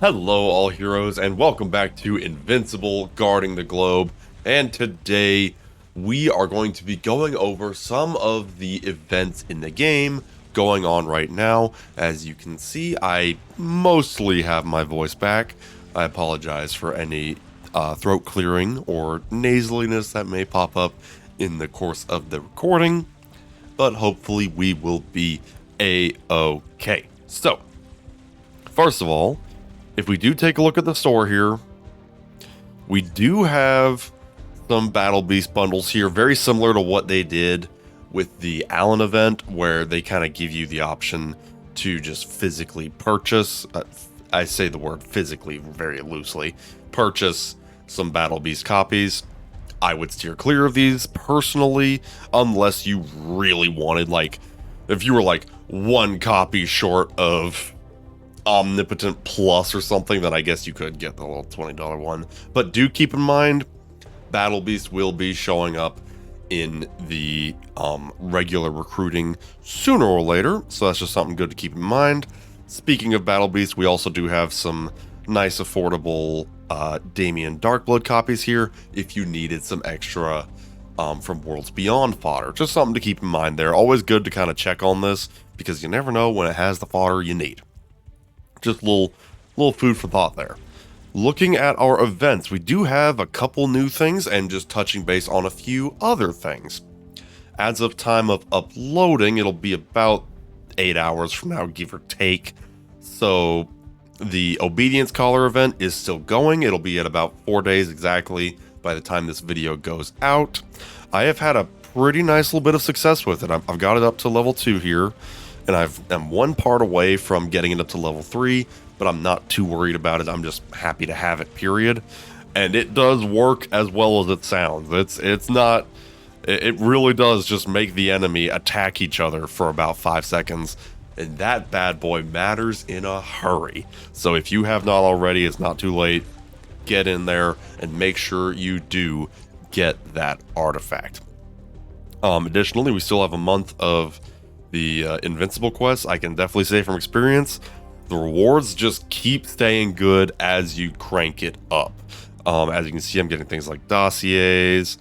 Hello all heroes and welcome back to Invincible Guarding the Globe, and today we are going to be going over some of the events in the game going on right now. As you can see, I mostly have my voice back. I apologize for any throat clearing or nasaliness that may pop up in the course of the recording, but hopefully we will be a-okay. So, first of all, if we do take a look at the store here, we do have some Battle Beast bundles here, very similar to what they did with the Allen event, where they kind of give you the option to just physically purchase. I say the word physically very loosely. Purchase some Battle Beast copies. I would steer clear of these personally, unless you really wanted, like, if you were like one copy short of Omnipotent Plus or something, then I guess you could get the little $20 one. But do keep in mind, Battle Beast will be showing up in the regular recruiting sooner or later, so that's just something good to keep in mind. Speaking of Battle Beast, we also do have some nice affordable Damien Darkblood copies here if you needed some extra from Worlds Beyond fodder. Just something to keep in mind there. Always good to kind of check on this, because you never know when it has the fodder you need. Just a little food for thought there. Looking at our events, we do have a couple new things and just touching base on a few other things. As of time of uploading, it'll be about 8 hours from now, give or take. So the Obedience Collar event is still going. It'll be at about 4 days exactly by the time this video goes out. I have had a pretty nice little bit of success with it. I've got it up to level 2 here, and I'm one part away from getting it up to level 3, but I'm not too worried about it. I'm just happy to have it, period. And it does work as well as it sounds. It really does just make the enemy attack each other for about 5 seconds, and that bad boy matters in a hurry. So if you have not already, it's not too late. Get in there and make sure you do get that artifact. Additionally, we still have a month of the Invincible quest. I can definitely say from experience, the rewards just keep staying good as you crank it up. As you can see, I'm getting things like dossiers,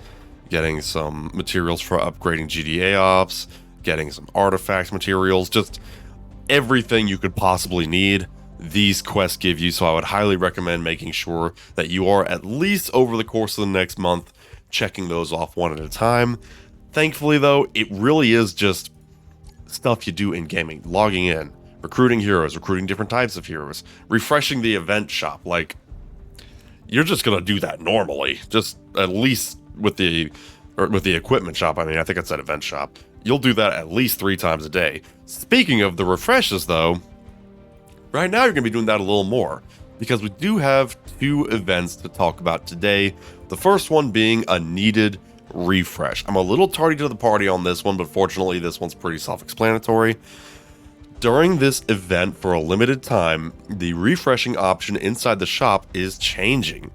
getting some materials for upgrading GDA Ops, getting some artifact materials, just everything you could possibly need. These quests give you, so I would highly recommend making sure that you are, at least over the course of the next month, checking those off one at a time. Thankfully though, it really is just stuff you do in gaming. Logging in, recruiting heroes, recruiting different types of heroes, refreshing the event shop. Like, you're just gonna do that normally, just at least with the equipment shop. I mean, I think I said event shop. You'll do that at least 3 times a day. Speaking of the refreshes though, right now you're gonna be doing that a little more, because we do have 2 events to talk about today. The first one being a needed refresh. I'm a little tardy to the party on this one, but fortunately this one's pretty self-explanatory. During this event, for a limited time, the refreshing option inside the shop is changing.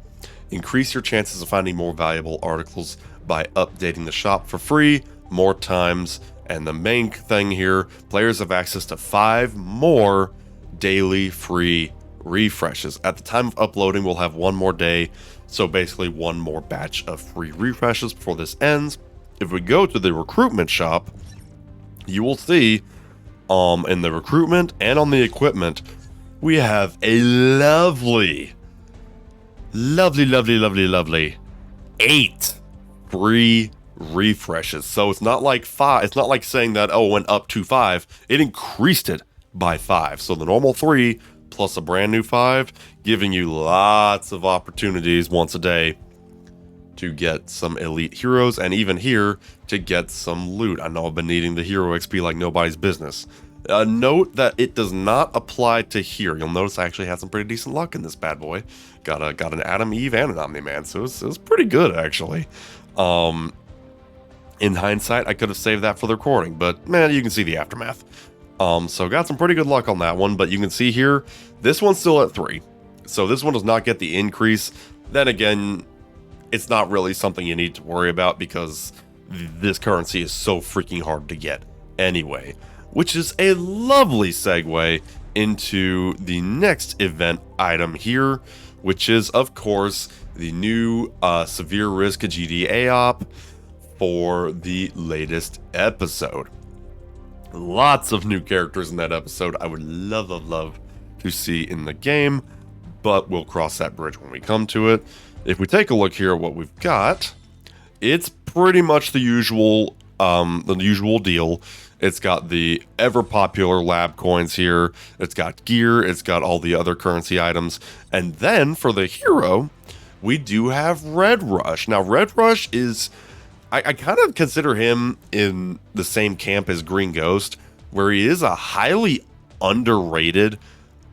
Increase your chances of finding more valuable articles by updating the shop for free more times, and the main thing here, players have access to 5 more daily free refreshes. At the time of uploading, we'll have 1 more day, so basically 1 more batch of free refreshes before this ends. If we go to the recruitment shop, you will see in the recruitment and on the equipment, we have a lovely 8 free refreshes. So it's not like 5, it's not like saying that, oh, it went up to 5, it increased it by 5. So the normal 3 plus a brand new 5, giving you lots of opportunities once a day to get some elite heroes, and even here to get some loot. I know I've been needing the hero XP like nobody's business. Note that it does not apply to here. You'll notice I actually had some pretty decent luck in this bad boy. Got an Adam, Eve, and an Omni-Man, so it was pretty good actually. In hindsight, I could have saved that for the recording, but man, you can see the aftermath. So got some pretty good luck on that one, but you can see here, this one's still at 3. So this one does not get the increase. Then again, it's not really something you need to worry about, because this currency is so freaking hard to get anyway. Which is a lovely segue into the next event item here, which is, of course, the new severe risk GDA Op for the latest episode. Lots of new characters in that episode I would love to see in the game, but we'll cross that bridge when we come to it. If we take a look here at what we've got, it's pretty much the usual deal. It's got the ever popular lab coins here. It's got gear. It's got all the other currency items. And then for the hero, we do have Red Rush. Now, Red Rush is, I kind of consider him in the same camp as Green Ghost, where he is a highly underrated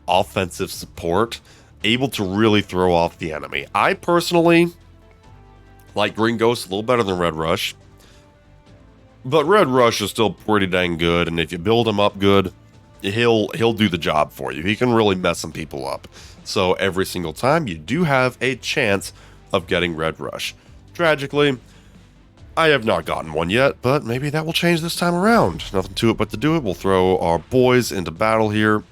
offensive support, able to really throw off the enemy. I personally like Green Ghost a little better than Red Rush, but Red Rush is still pretty dang good, and if you build him up good, he'll do the job for you. He can really mess some people up. So every single time, you do have a chance of getting Red Rush. Tragically, I have not gotten one yet, but maybe that will change this time around. Nothing to it but to do it. We'll throw our boys into battle here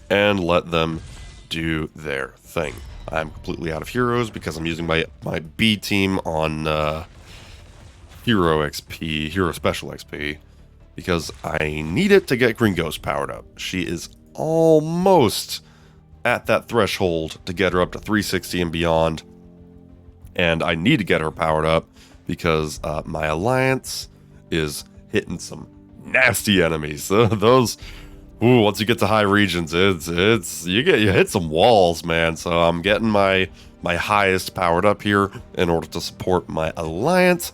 and let them do their thing. I'm completely out of heroes because I'm using my B team on hero special XP, because I need it to get Green Ghost powered up. She is almost at that threshold to get her up to 360 and beyond, and I need to get her powered up because my alliance is hitting some nasty enemies. Those, once you get to high regions, you hit some walls, man. So I'm getting my highest powered up here in order to support my alliance,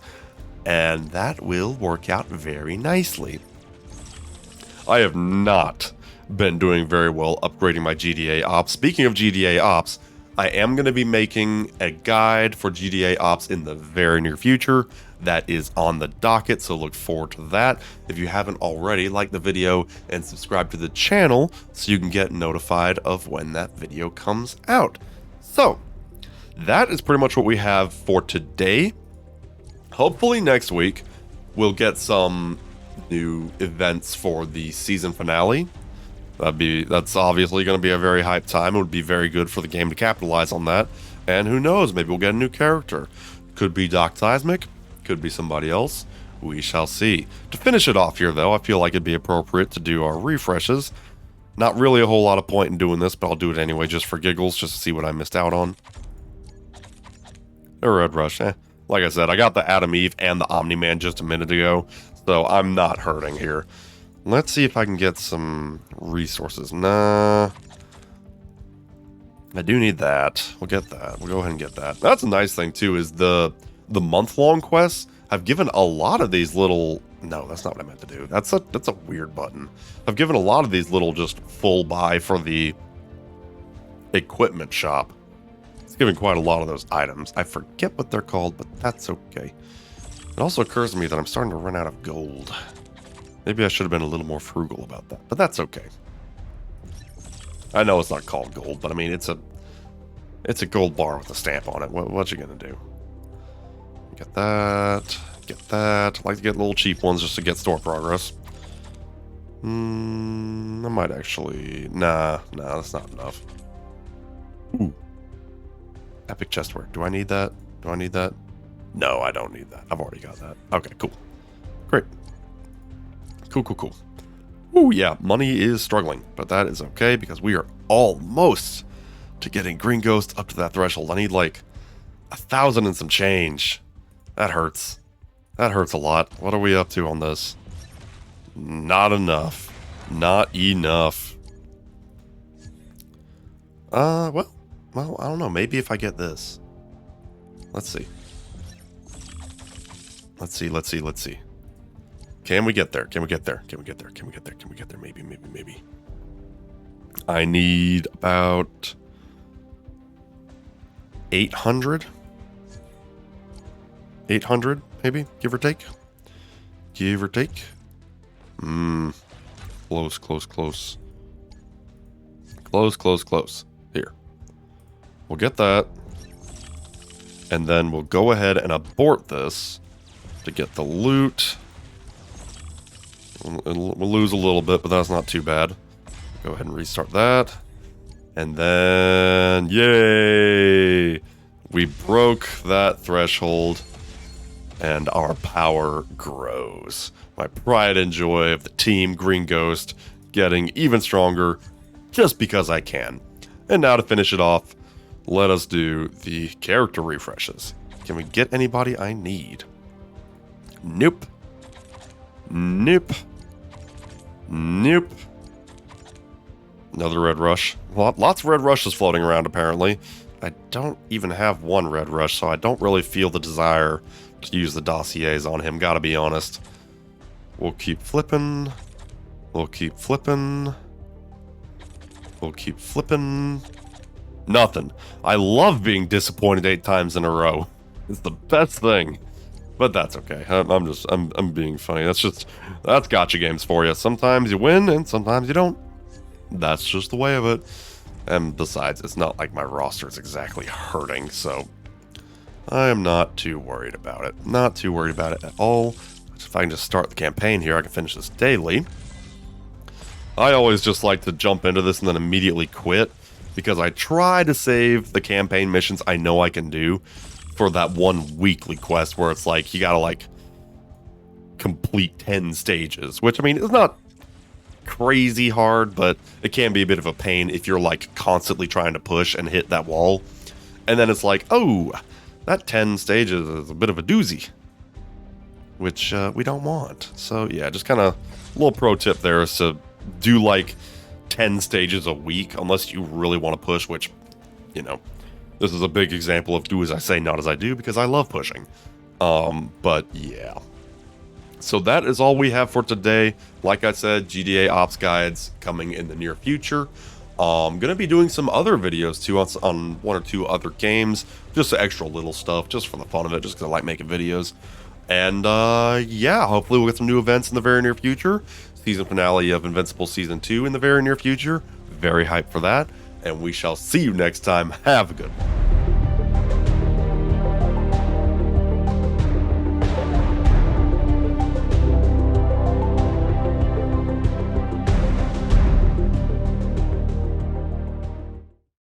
and that will work out very nicely. I have not been doing very well upgrading my GDA Ops. Speaking of GDA Ops, I am going to be making a guide for GDA Ops in the very near future. That is on the docket, so look forward to that. If you haven't already, like the video and subscribe to the channel so you can get notified of when that video comes out. So, that is pretty much what we have for today. Hopefully next week, we'll get some new events for the season finale. That's obviously going to be a very hype time. It would be very good for the game to capitalize on that. And who knows, maybe we'll get a new character. Could be Doc Seismic, could be somebody else. We shall see. To finish it off here, though, I feel like it'd be appropriate to do our refreshes. Not really a whole lot of point in doing this, but I'll do it anyway just for giggles, just to see what I missed out on. A Red Rush, Like I said, I got the Adam Eve and the Omni-Man just a minute ago, so I'm not hurting here. Let's see if I can get some resources. Nah. I do need that. We'll get that. We'll go ahead and get that. That's a nice thing, too, is the month-long quests have given a lot of these little... No, that's not what I meant to do. That's a weird button. I've given a lot of these little just full buy for the equipment shop. It's giving quite a lot of those items. I forget what they're called, but that's okay. It also occurs to me that I'm starting to run out of gold. Maybe I should have been a little more frugal about that, but that's okay. I know it's not called gold, but I mean, it's a gold bar with a stamp on it. What you gonna do? Get that, get that. I like to get little cheap ones just to get store progress. I might actually... Nah, that's not enough. Ooh. Epic chestware. Do I need that? Do I need that? No, I don't need that. I've already got that. Okay, cool. Great. Cool. Ooh, yeah, money is struggling, but that is okay because we are almost to getting Green Ghost up to that threshold. I need like 1,000 and some change. That hurts. That hurts a lot. What are we up to on this? Not enough. Not enough. Well, I don't know. Maybe if I get this. Let's see. Let's see. Can we get there? Can we get there? Maybe. I need about 800. 800, maybe? Give or take. Close. Here. We'll get that. And then we'll go ahead and abort this to get the loot. We'll lose a little bit, but that's not too bad. Go ahead and restart that. And then, yay! We broke that threshold, and our power grows. My pride and joy of the team Green Ghost getting even stronger just because I can. And now to finish it off, let us do the character refreshes. Can we get anybody I need? Nope. Nope. Nope. Another red rush. Lots of red rushes floating around, apparently. I don't even have one red rush, so I don't really feel the desire to use the dossiers on him, gotta be honest. We'll keep flipping. We'll keep flipping. We'll keep flipping. Nothing. I love being disappointed 8 times in a row. It's the best thing. But that's okay. I'm being funny. That's gotcha games for you. Sometimes you win and sometimes you don't. That's just the way of it. And besides, it's not like my roster is exactly hurting, so I am not too worried about it. Not too worried about it at all. If I can just start the campaign here, I can finish this daily. I always just like to jump into this and then immediately quit, because I try to save the campaign missions I know I can do for that one weekly quest where it's like, you gotta like complete 10 stages, which I mean, it's not crazy hard, but it can be a bit of a pain if you're like constantly trying to push and hit that wall. And then it's like, oh, that 10 stages is a bit of a doozy, which we don't want. So yeah, just kind of a little pro tip there is to do like 10 stages a week, unless you really want to push, which, you know, this is a big example of do as I say, not as I do, because I love pushing. But yeah. So that is all we have for today. Like I said, GDA Ops guides coming in the near future. I'm going to be doing some other videos too on 1 or 2 other games. Just extra little stuff, just for the fun of it, just because I like making videos. And yeah, hopefully we'll get some new events in the very near future. Season finale of Invincible Season 2 in the very near future. Very hyped for that. And we shall see you next time. Have a good one.